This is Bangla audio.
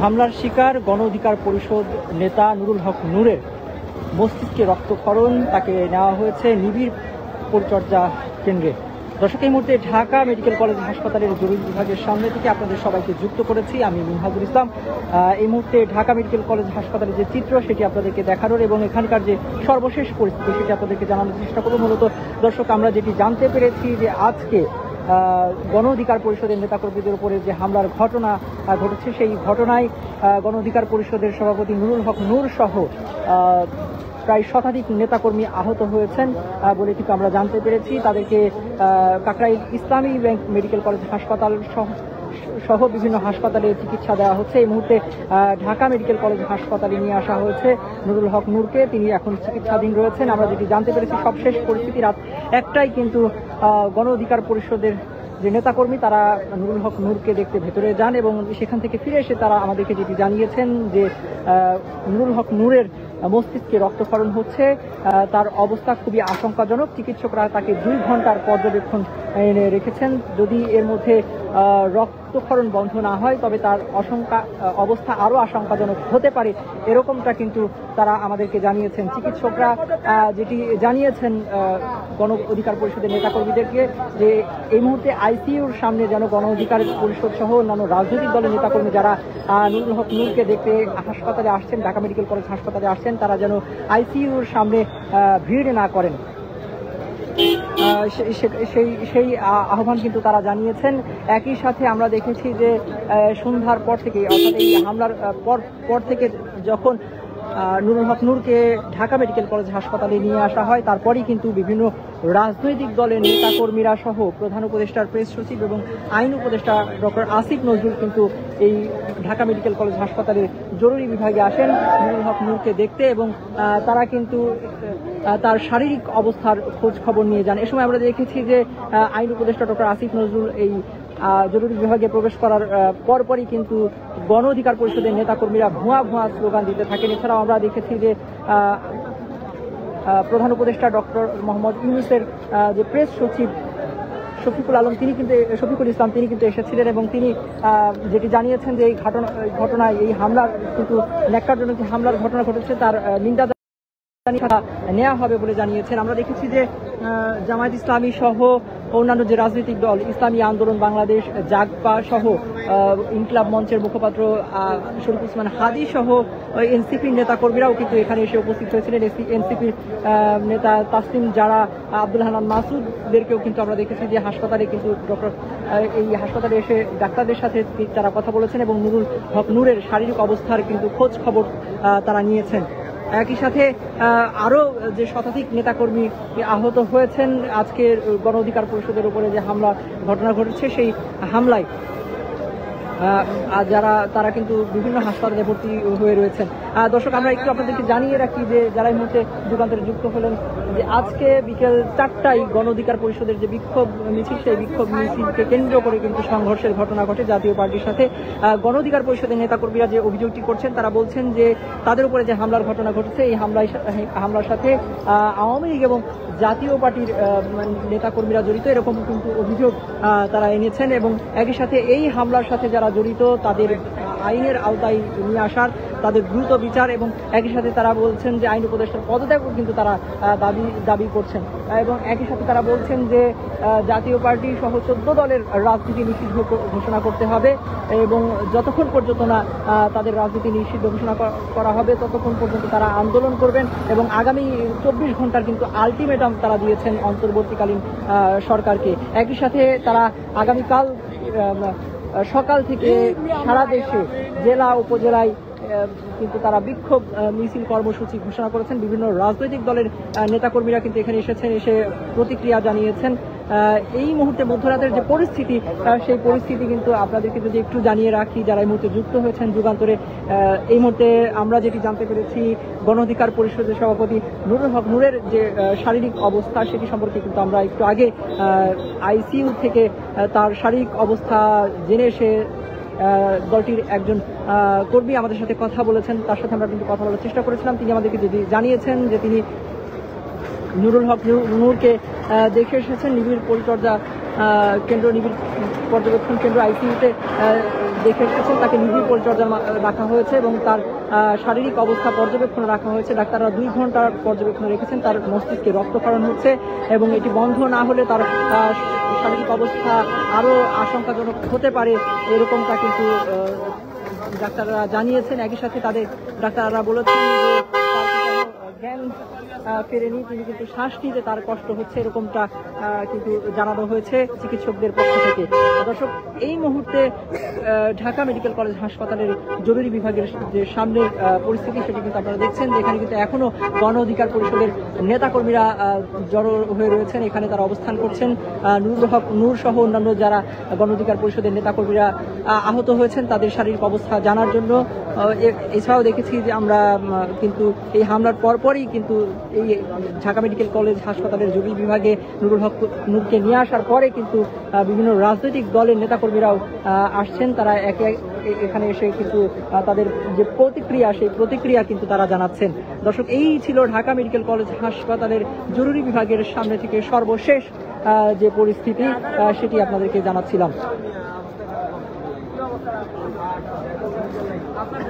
হামলার শিকার গণ অধিকার পরিষদ নেতা নুরুল হক নূরের মস্তিষ্কে রক্তক্ষরণ, তাকে নেওয়া হয়েছে নিবিড় পরিচর্যা কেন্দ্রে। দর্শক, এই মুহূর্তে ঢাকা মেডিকেল কলেজ হাসপাতালের জরুরি বিভাগের সামনে থেকে আপনাদের সবাইকে যুক্ত করেছি আমি মিনহাজুল ইসলাম। এই মুহূর্তে ঢাকা মেডিকেল কলেজ হাসপাতালের যে চিত্র সেটি আপনাদেরকে দেখানোর এবং এখানকার যে সর্বশেষ পরিস্থিতি সেটি আপনাদেরকে জানানোর চেষ্টা করব। মূলত দর্শক, আমরা যেটি জানতে পেরেছি যে আজকে গণ অধিকার পরিষদের নেতাকর্মীদের উপরে যে হামলার ঘটনা ঘটেছে, সেই ঘটনায় গণ অধিকার পরিষদের সভাপতি নুরুল হক নূর সহ প্রায় শতাধিক নেতাকর্মী আহত হয়েছেন বলে কিন্তু আমরা জানতে পেরেছি। তাদেরকে কাকরাইল ইসলামী ব্যাংক মেডিকেল কলেজ হাসপাতাল সহ বিভিন্ন হাসপাতালে চিকিৎসা দেওয়া হচ্ছে। এই মুহূর্তে ঢাকা মেডিকেল কলেজ হাসপাতালে নিয়ে আসা হয়েছে নুরুল হক নূরকে, তিনি এখন চিকিৎসাধীন রয়েছেন। আমরা যেটি জানতে পেরেছি সবশেষ পরিস্থিতি রাত 1টায় কিন্তু গণ অধিকার পরিষদের যে নেতাকর্মী তারা নুরুল হক নূরকে দেখতে ভেতরে যান এবং সেখান থেকে ফিরে এসে তারা আমাদেরকে যেটি জানিয়েছেন যে নুরুল হক নূরের মস্তিষ্কে রক্তক্ষরণ হচ্ছে, তার অবস্থা খুবই আশঙ্কাজনক। চিকিৎসকরা তাকে 2 ঘন্টার পর্যবেক্ষণ এনে রেখেছেন। যদি এর মধ্যে রক্তক্ষরণ বন্ধ না হয় তবে তার অবস্থা আরও আশঙ্কাজনক হতে পারে, এরকমটা কিন্তু তারা আমাদেরকে জানিয়েছেন। চিকিৎসকরা যেটি জানিয়েছেন গণ অধিকার পরিষদের নেতাকর্মীদেরকে যে এই মুহূর্তে আইসিইউর সামনে যেন গণ অধিকার পরিষদ সহ অন্যান্য রাজনৈতিক দলের নেতাকর্মী যারা নুরুল হক নূরকে দেখতে হাসপাতালে আসছেন, ঢাকা মেডিকেল কলেজ হাসপাতালে আসছেন, তারা যেন আইসিইউর সামনে ভিড় না করেন, সেই আহ্বান কিন্তু তারা জানিয়েছেন। একই সাথে আমরা দেখেছি যে সন্ধ্যার পর থেকে, অর্থাৎ এই হামলার পর থেকে যখন নুরুল হক নূরকে ঢাকা মেডিকেল কলেজ হাসপাতালে নিয়ে আসা হয়, তারপরই কিন্তু বিভিন্ন রাজনৈতিক দলের নেতাকর্মীরা সহ প্রধান উপদেষ্টার প্রেস সচিব এবং আইন উপদেষ্টা ডক্টর আসিফ নজরুল কিন্তু এই ঢাকা মেডিকেল কলেজ হাসপাতালের জরুরি বিভাগে আসেন নুরুল হক নূরকে দেখতে এবং তারা কিন্তু তার শারীরিক অবস্থার খোঁজ খবর নিয়ে যান। এ সময় আমরা দেখেছি যে আইন উপদেষ্টা ডক্টর আসিফ নজরুল এই জরুরি বিভাগে প্রবেশ করার পরপরই কিন্তু গণ অধিকার পরিষদের নেতাকর্মীরা ভুয়া স্লোগান দিতে থাকেন। এছাড়াও আমরা দেখেছি যে প্রধান উপদেষ্টা ডক্টর মোহাম্মদ ইউনূসের যে প্রেস সচিব শফিকুল ইসলাম তিনি কিন্তু এসেছিলেন এবং তিনি যেটি জানিয়েছেন যে এই ঘটনায় এই হামলার কিন্তু ন্যাক্কারজনক হামলার ঘটনা ঘটেছে তার নিন্দা নেওয়া হবে বলে জানিয়েছেন। আমরা দেখেছি যে জামায়াত ইসলামী সহ অন্যান্য যে রাজনৈতিক দল ইসলামী আন্দোলন বাংলাদেশ, জাগপা সহ ইনকিলাব মঞ্চের মুখপাত্র শরীফ উসমান হাদি সহ এনসিপির নেতাকর্মীরাও কিন্তু এখানে এসে উপস্থিত হয়েছিলেন। এনসিপির নেতা তাসলিম যারা, আব্দুল হান্নান মাসুদদেরকেও কিন্তু আমরা দেখেছি যে হাসপাতালে কিন্তু এই হাসপাতালে এসে ডাক্তারদের সাথে তারা কথা বলেছেন এবং নুরুল হক নূরের শারীরিক অবস্থার কিন্তু খোঁজ খবর তারা নিয়েছেন। একই সাথে আরও যে শতাধিক নেতাকর্মী আহত হয়েছেন আজকের গণ অধিকার পরিষদের উপরে যে হামলা ঘটনা ঘটেছে, সেই হামলায় তারা কিন্তু বিভিন্ন হাসপাতালে ভর্তি হয়ে রয়েছেন। দর্শক, আমরা একটু আপনাদেরকে জানিয়ে রাখি যে যারা এই মুহূর্তে যুগান্তরে যুক্ত হলেন যে আজকে বিকেল 4টায় গণ অধিকার পরিষদের যে বিক্ষোভ মিছিল, সেই বিক্ষোভ মিছিলকে কেন্দ্র করে কিন্তু সংঘর্ষের ঘটনা ঘটে জাতীয় পার্টির সাথে। গণ অধিকার পরিষদের নেতাকর্মীরা যে অভিযোগটি করছেন তারা বলছেন যে তাদের উপরে যে হামলার ঘটনা ঘটেছে এই হামলার সাথে আওয়ামী লীগ এবং জাতীয় পার্টির নেতাকর্মীরা জড়িত, এরকম কিন্তু অভিযোগ তারা এনেছেন এবং একই সাথে এই হামলার সাথে যারা জড়িত তাদের আইনের আওতায় নিয়ে আসার, তাদের দ্রুত বিচার এবং একই সাথে তারা বলছেন যে আইন উপদেষ্টার পদত্যাগও কিন্তু তারা দাবি করছেন এবং একই সাথে তারা বলছেন যে জাতীয় পার্টি সহ 14 দলের রাজনীতি নিষিদ্ধ ঘোষণা করতে হবে এবং যতক্ষণ পর্যন্ত না তাদের রাজনীতি নিষিদ্ধ ঘোষণা করা হবে ততক্ষণ পর্যন্ত তারা আন্দোলন করবেন এবং আগামী 24 ঘন্টার কিন্তু আলটিমেটাম তারা দিয়েছেন অন্তর্বর্তীকালীন সরকারকে। একই সাথে তারা আগামীকাল সকাল থেকে সারা দেশে জেলা উপজেলায় কিন্তু তারা বিক্ষোভ মিছিল কর্মসূচি ঘোষণা করেছেন। বিভিন্ন রাজনৈতিক দলের নেতাকর্মীরা কিন্তু এখানে এসেছেন, এসে প্রতিক্রিয়া জানিয়েছেন। এই মুহূর্তে মধ্যরাতের যে পরিস্থিতি, সেই পরিস্থিতি কিন্তু আপনাদেরকে যদি একটু জানিয়ে রাখি যারা এই মুহূর্তে যুক্ত হয়েছেন যুগান্তরে। এই মুহূর্তে আমরা যেটি জানতে পেরেছি গণ অধিকার পরিষদের সভাপতি নুরুল হক নূরের যে শারীরিক অবস্থা সেটি সম্পর্কে কিন্তু আমরা একটু আগে আইসিইউ থেকে তার শারীরিক অবস্থা জেনে এসে দলটির একজন কর্মী আমাদের সাথে কথা বলেছেন, তার সাথে আমরা কিন্তু কথা বলার চেষ্টা করেছিলাম। তিনি আমাদেরকে জানিয়েছেন যে তিনি নুরুল হক নূরকে দেখে এসেছেন নিবিড় পরিচর্যা কেন্দ্র, নিবিড় পর্যবেক্ষণ কেন্দ্র আইসিইউতে দেখে এসেছেন, তাকে নিবিড় পরিচর্যা রাখা হয়েছে এবং তার শারীরিক অবস্থা পর্যবেক্ষণে রাখা হয়েছে। ডাক্তাররা 2 ঘন্টা পর্যবেক্ষণে রেখেছেন। তার মস্তিষ্কে রক্তক্ষরণ হচ্ছে এবং এটি বন্ধ না হলে তার শারীরিক অবস্থা আরো আশঙ্কাজনক হতে পারে, এরকমটা কিন্তু ডাক্তাররা জানিয়েছেন। একই সাথে ডাক্তাররা বলেছেন যে তার জ্ঞান ফেরেনি, তিনি কিন্তু শ্বাস নিতে তার কষ্ট হচ্ছে, এরকমটা কিন্তু জানানো হয়েছে চিকিৎসকদের পক্ষ থেকে। দর্শক, এই মুহূর্তে ঢাকা মেডিকেল কলেজ হাসপাতালের জরুরি বিভাগের যে সামনের পরিস্থিতি সেটি কিন্তু আপনারা দেখছেন। এখানে কিন্তু এখনো গণ অধিকার পরিষদের নেতাকর্মীরা জড়ো হয়ে রয়েছেন, এখানে তারা অবস্থান করছেন। নুরুল হক নূর সহ অন্যান্য যারা গণ অধিকার পরিষদের নেতাকর্মীরা আহত হয়েছেন তাদের শারীরিক অবস্থা জানার জন্য। এছাড়াও দেখেছি যে আমরা কিন্তু এই হামলার পরপরই কিন্তু এই ঢাকা মেডিকেল কলেজ হাসপাতালের জরুরি বিভাগে নুরুল হক নূরকে নিয়ে আসার পরে কিন্তু বিভিন্ন রাজনৈতিক দলের নেতাকর্মীরাও আসছেন। তারা এখানে এসে কিন্তু তাদের যে প্রতিক্রিয়া সেই প্রতিক্রিয়া কিন্তু তারা জানাচ্ছেন। দর্শক, এই ছিল ঢাকা মেডিকেল কলেজ হাসপাতালের জরুরি বিভাগের সামনে থেকে সর্বশেষ যে পরিস্থিতি সেটি আপনাদেরকে জানাচ্ছিলাম। আপনার